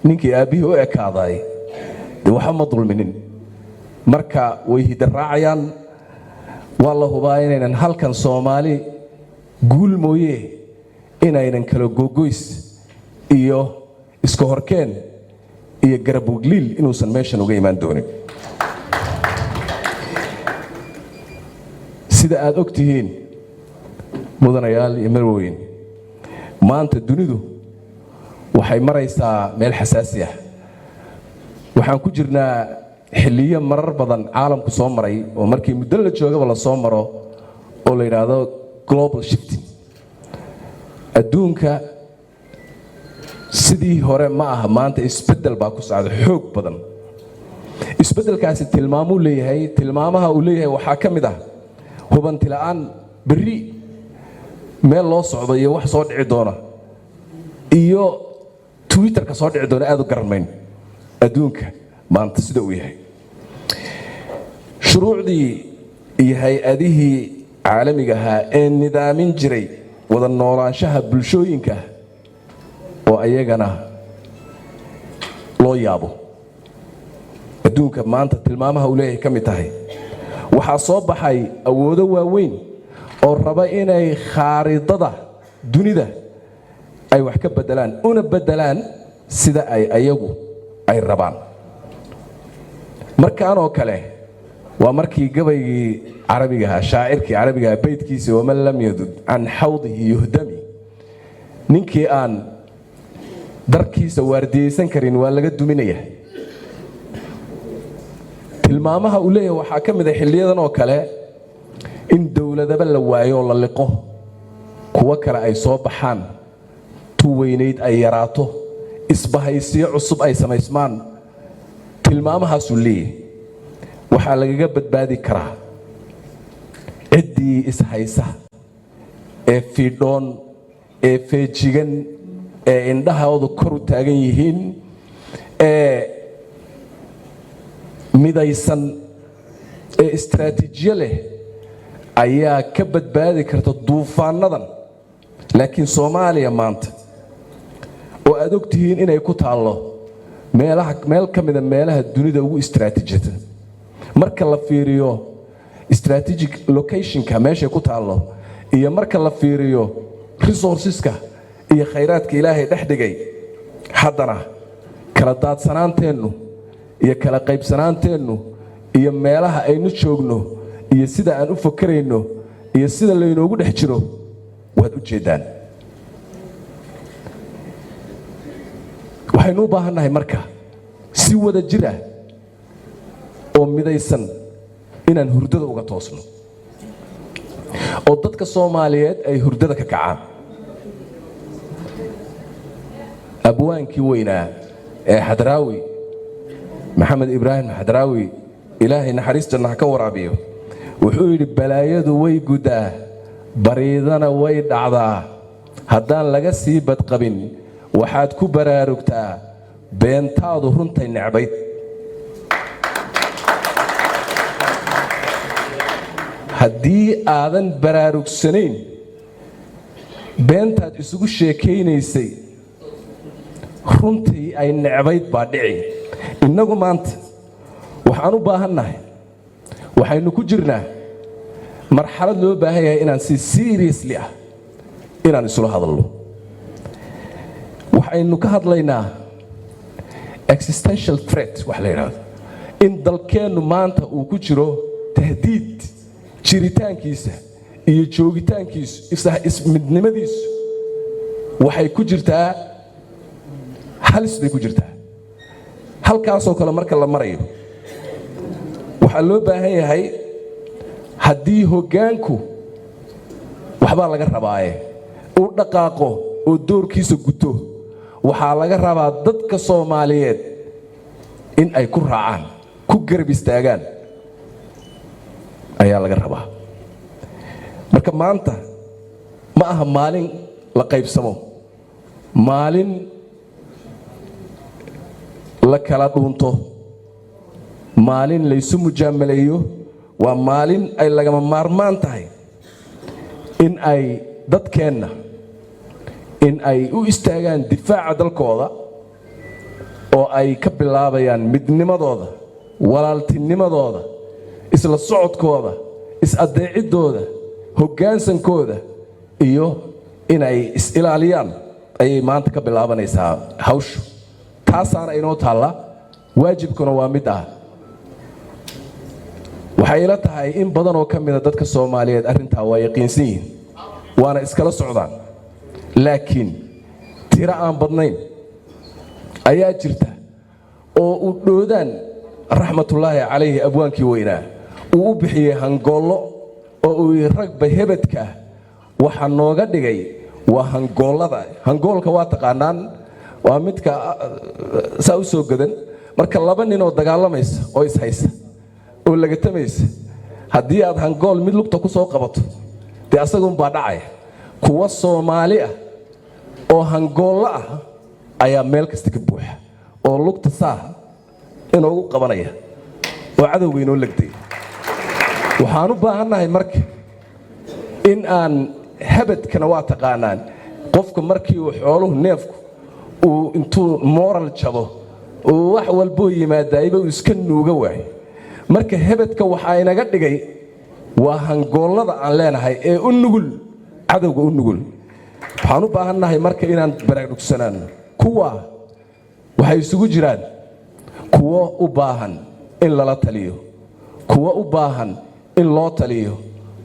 ninkii aabihii u ekaaday dee waxa ma dulminin marka way hidarraacayaan waa la hubaa inaynan halkan Soomaali guul mooyee inaynan kala gogoys iyo iska horkeen iyo garab ugliil inuusan meeshan uga imaan doonin sida aad ogtihiin mudanayaal iyo marweyn maanta dunidu waxay maraysaa meel xasaasi ah waxaan ku jirnaa xilliyo marar badan caalamku soo maray oo markii muddo la joogaba la soo maro oo la yiraahdo global shifting adduunka sidii hore ma aha maanta isbedel baa ku socda xoog badan isbedelkaasi tilmaamuu leeyahay tilmaamaha uu leeyahay waxaa ka mid ah hubanti la'aan berri meel loo socdo iyo wax soo dhici doona iyo Twitter ka soo dhici doona aad u garmayn adduunka maanta sida uu yahay shuruucdii iyo hay'adihii caalamiga ahaa ee nidaamin jiray wada noolaanshaha bulshooyinka oo ayagana loo yaabo adduunka maanta tilmaamaha uu leeyahay ka mid tahay waxaa soo baxay awoodo waaweyn oo raba inay khaaridada dunida ay wax ka bedelaan una bedelaan sida ay ayagu ay rabaan markaan oo kale waa markii gabaygii carabiga ahaa shaacirkii carabiga ahaa beydkiisa waman lam yadud can xawdihi yuhdami ninkii aan darkiisa waardiyeysan karin waa laga duminaya tilmaamaha uu leeyahay waxaa ka mid ah xilliyadan oo kale in dawladaba la waayo oo la liqo kuwa kale ay soo baxaan tuweynayd ay yaraato isbahaysiyo cusub ay samaysmaan tilmaamahaas uu leeyahay waxaa lagaga badbaadi karaa ciddii ishaysa ee fiidhoon ee feejigan ee indhahoodu kor u taagan yihiin ee midaysan ee istiraatiijiyo leh ayaa ka badbaadi karta duufaanadan laakiin Soomaaliya maanta oo aad ogtihiin inay ku taallo meel ka mid ah meelaha dunida ugu istiraatiijiyada marka la fiiriyo strategic locationka meesha ku taallo iyo marka la fiiriyo resourceska iyo khayraadka Ilaahay dhexdhigay haddana kala daadsanaanteennu iyo kala qaybsanaanteennu iyo meelaha aynu joogno iyo sida aan u fakarayno iyo sida laynoogu dhex jiro waad u jeedaan waxaynu u baahannahay marka si wada jir ah oo midaysan inaan hurdada uga toosno oo dadka Soomaaliyeed ay hurdada ka kacaan abwaankii weynaa ee Hadraawi Maxamed Ibraahim Hadraawi Ilaahay naxariistana ha ka waraabiyo wuxuu yiri balaayadu way gudaa bariidana way dhacdaa haddaan laga sii badqabin waxaad ku baraarugtaa beentaadu runtay necbayd haddii aadan baraarugsanayn beentaad isugu sheekaynaysay runtii ay necbayd baa dhici innagu maanta waxaan u baahannahay waxaynu ku jirnaa marxalad loo baahan yahay inaan si seriously ah inaan isula hadalno waxaynu ka hadlaynaa existential threat wax la yiraahdo in dalkeennu maanta uu ku jiro tahdiid jiritaankiisa iyo joogitaankiisa ismidnimadiisu waxay ku jirtaa halis bay ku jirtaa halkaasoo kale marka la marayo waxaa loo baahan yahay haddii hoggaanku waxbaa laga rabaaye uu dhaqaaqo oo doorkiisa guto waxaa laga rabaa dadka Soomaaliyeed in ay ku raacaan ku garab istaagaan ayaa laga rabaa marka maanta ma aha maalin la qaybsamo maalin la kala dhuunto maalin la isu mujaamaleeyo waa maalin ay lagama maarmaan tahay in ay dadkeenna in ay u istaagaan difaaca dalkooda ay ka bilaabayaan midnimadooda walaaltinimadooda isla socodkooda is-adeecidooda hoggaansankooda iyo inay is-ilaaliyaan ayay maanta ka bilaabanaysaa hawshu taasaana inoo taalla waajibkuna waa mid ah waxay ila tahay in badan oo ka mida dadka Soomaaliyeed arrintaa waa yaqiinsan yihiin waana iskala socdaan laakiin tira aan badnayn ayaa jirta oo u dhoodaan raxmatullaahi calayhi abwaankii weynaa uu u bixiyey hangoollo oo uu ragba hebadka waxa nooga dhigay waa hangoolada hangoolka waa taqaanaan waa midka saa u soo gadan marka laba nin oo dagaalamaysa oo is haysa oo laga tamaysa haddii aad hangool mid lugta ku soo qabato dee asagun baa dhacaya kuwa Soomaali ah oo hangoollo ah ayaa meel kasta ka buuxa oo lugta saa inuu u qabanaya oo cadowga inoo lagtay waxaan u baahannahay marka in aan habadkana waa taqaanaan qofka markii uu xooluhu neefku uu intuu moral jabo oo wax walbo yimaadayba uu iska nuuga waay marka habadka waxa inaga dhigay waa hangoolada aan leenahay ee u nugul cadowga u nugul waxaan u baahannahay marka inaan baraarugsanaan kuwa waxay isugu jiraan kuwa u baahan in lala taliyo kuwa u baahan in loo taliyo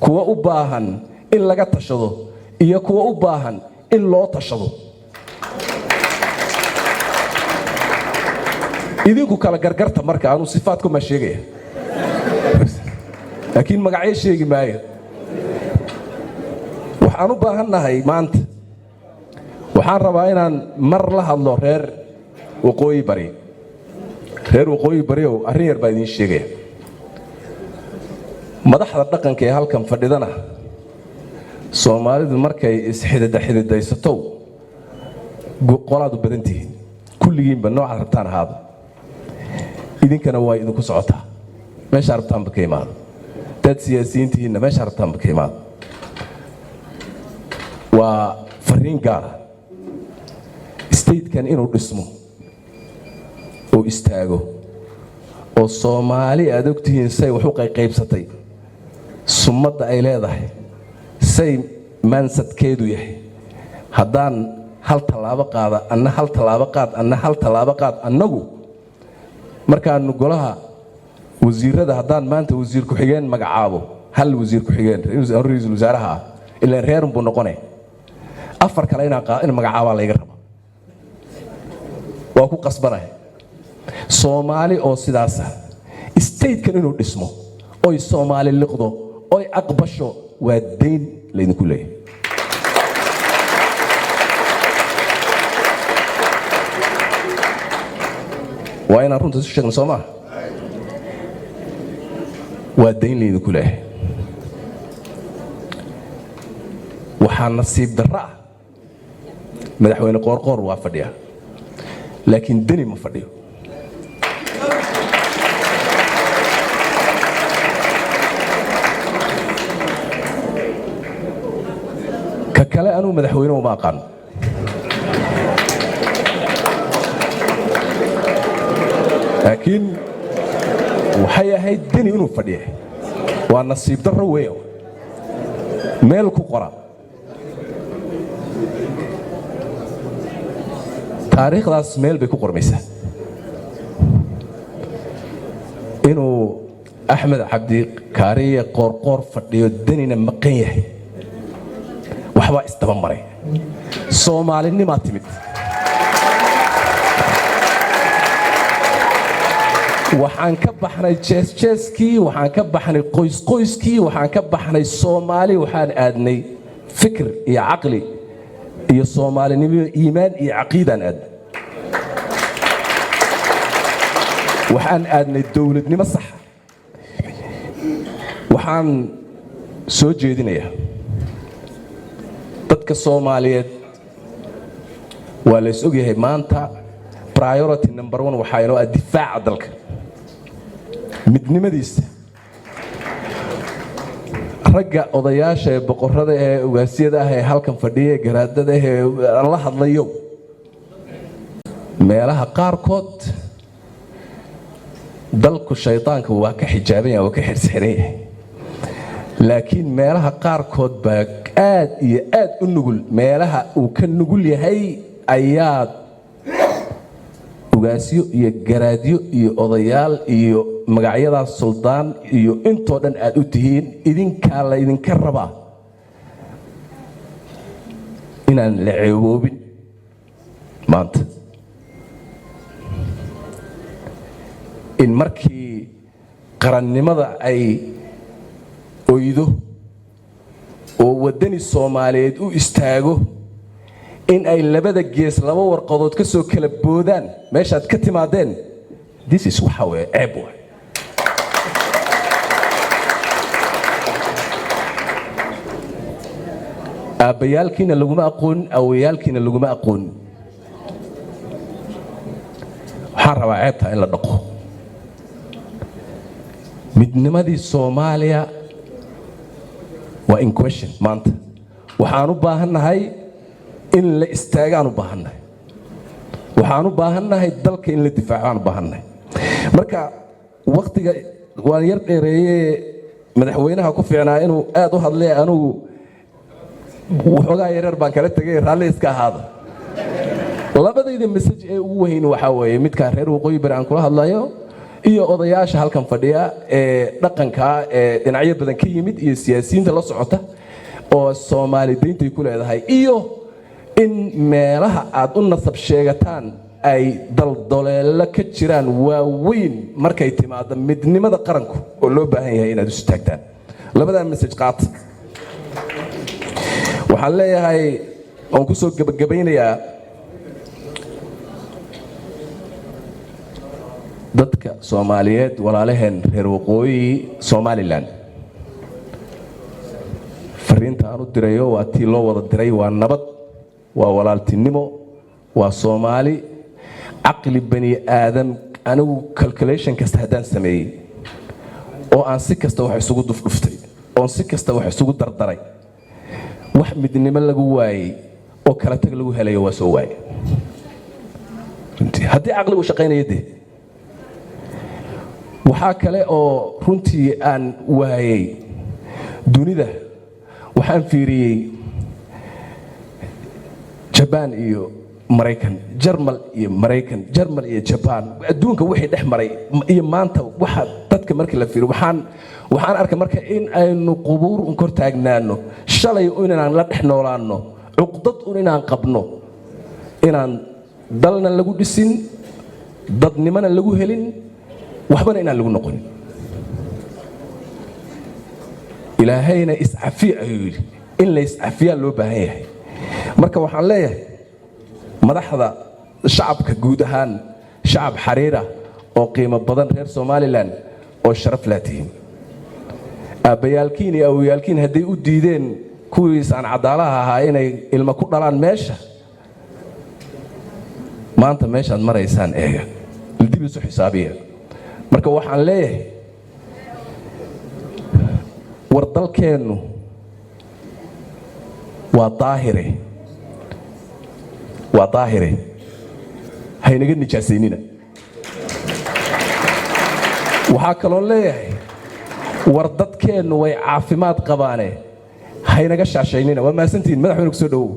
kuwa u baahan in laga tashado iyo kuwa u baahan in loo tashado idinku kala gargarta marka aanu sifaadku ma sheegaya laakiin magacay sheegi maayo waxaan u baahannahay maanta waxaan rabaa inaan mar la hadlo reer waqooyi bari oo arrin yar baa idiin sheegaya madaxda dhaqanka ee halkan fadhidana Soomaalidu markay isxididaysato qolaadu badan tihiin kulligiinba nooca rabtaan ahaado idinkana waa idinku socotaa meesha rabtaan ka imaado dad siyaasiyiintiina meesha rabtaan ka imaado waa fariin gaar state-kan inuu dhismo oo istaago oo Soomaali aad ogtihiin say wax u qaybsatay sumadda ay leedahay say mansadkeedu yahay haddaan hal talaabo qaada anna hal talaabo qaad anna hal talaabo qaad annagu markaan golaha wasiirada haddaan maanta wasiir ku xigeen magacaabo hal wasiir ku xigeen ra'iisul wasaaraha ilaa reer buu noqonay afar kale in magacaaba laga rabo waa ku qasbanahay Soomaali oo sidaas ah state-kan inuu dhismo oo Soomaali liqdo oo aqbasho waa deyn leedinku leeyahay waa inaan runta isu sheegno Soomaa waa deyn leedinku leeyahay waxaa nasiib darro ah madaxweyne qoorqoor waa fadhiya laakiin deni ma fadhiyo ka kale anuu madaxweyne uma aqaan laakiin waxay ahayd deni inuu fadhiya waa nasiib darro weeyo meel ku qora taariikhdaas meel bay ku qormaysaa inuu Axmed Cabdi Kaariye qoorqoor fadhiyo denina maqan yahay waxba isdaba maray Soomaalinima timid waxaan ka baxnay jeeskii waxaan ka baxnay qoyskii waxaan ka baxnay Soomaali waxaan aadnay fikir iyo aqli iyo Soomaalinimo iimaan iyo caqiidaan aadnay waxaan aadnay dawladnimo sax waxaan soo jeedinayaa dadka Soomaaliyeed waa la is ogyahay maanta priority number 1 waxa inoo ah difaaca dalka midnimadiisa ragga odayaasha ee boqorada ee ugaasiyada ah ee halkan fadhiya garaadada ee la hadlayo meelaha qaarkood dalku shaydaanka waa ka xijaaban waa ka xirxiran yahay laakiin meelaha qaarkood baa aad iyo aad u nugul meelaha uu ka nugul yahay ayaa ugaasyo iyo garaadyo iyo odayaal iyo magacyadaas suldaan iyo intoo dhan aad u tihiin idinkaa la idinka rabaa inaan la ceeboobin maanta in markii qarannimada ay oydo oo waddani Soomaaliyeed u istaago in ay labada gees laba warqadood ka soo kala boodaan meeshaad ka timaadeen this is waxa weeye ceeb waay aabbayaalkiina laguma aqoon awayaalkiina laguma aqoon waxaan rabaa ceebta in la dhaqo midnimadii Soomaaliya waa in question maanta waxaan u baahannahay in la istaagaan u baahannahay waxaan u baahannahay dalka in la difaacaan u baahannahay marka waqtiga waan yar dheereeyay madaxweynaha ku fiicnaa inuu aad u hadlay anigu waxoogaa yareer baan kala tagay raalli iska ahaada labadayda message ee ugu weyn waxa weeye midka reer waqooyi bari aan kula hadlayo iyo odayaasha halkan fadhiya ee dhaqanka ee dhinacyo badan ka yimid iyo siyaasiyiinta la socota oo Soomaali deentay ku leedahay iyo in meelaha aad u nasab sheegataan ay daldoleelo ka jiraan waaweyn markay timaado midnimada qaranku oo loo baahan yahay inaad u istaagtaan labadan message qaat waxaan leeyahay oo ku soo gabagabeynayaa dadka Soomaaliyeed walaalaheen reer waqooyi Somaliland fariinta aan u dirayo waa tii loo wada diray waa nabad waa walaaltinimo waa Soomaali aqli bani aadam anigu calculation kasta hadaan sameeyay oo aan si kasta wax isugu dufdhuftay oo si kasta wax isugu dardaray wax midnimo lagu waayay oo kala tag lagu helayo waa soo waayay haddii aqligu shaqeynayay waxa kale oo runtii aan waayay dunida waxaan fiiriyay Japan iyo Mareykan Jarmal iyo Mareykan Jarmal iyo Japan adduunka wixii dhex maray iyo maanta waxa dadka markii la fiiriyo waxaan arkay marka in aynu qubuur u kor taagnaano shalay inaan la dhex noolaano uqdad inaan qabno inaan dalna lagu dhisin dadnimana lagu helin waxbana inaan lagu noqon ilaahayna iscafi ayuu in la iscafiya loo baahan yahay marka waxaan leeyahay madaxda shacabka guud ahaan shacab xariira oo qiimo badan reer Somaliland oo sharaf laatiin aabbayaalkiin iyo awayaalkiin haday u diideen kuwiis aan cadaalaha ahaa inay ilma ku dhalaan meesha maanta meeshaad maraysaan eega dib isu xisaabiya marka waxaan leeyahay war dalkeenu waa daahire haynaga nijaasaynina waxaa kaloo leeyahay war dadkeenu way caafimaad qabaane haynaga shaashaynina waa maasantiin madaxweyne ku soo dhawow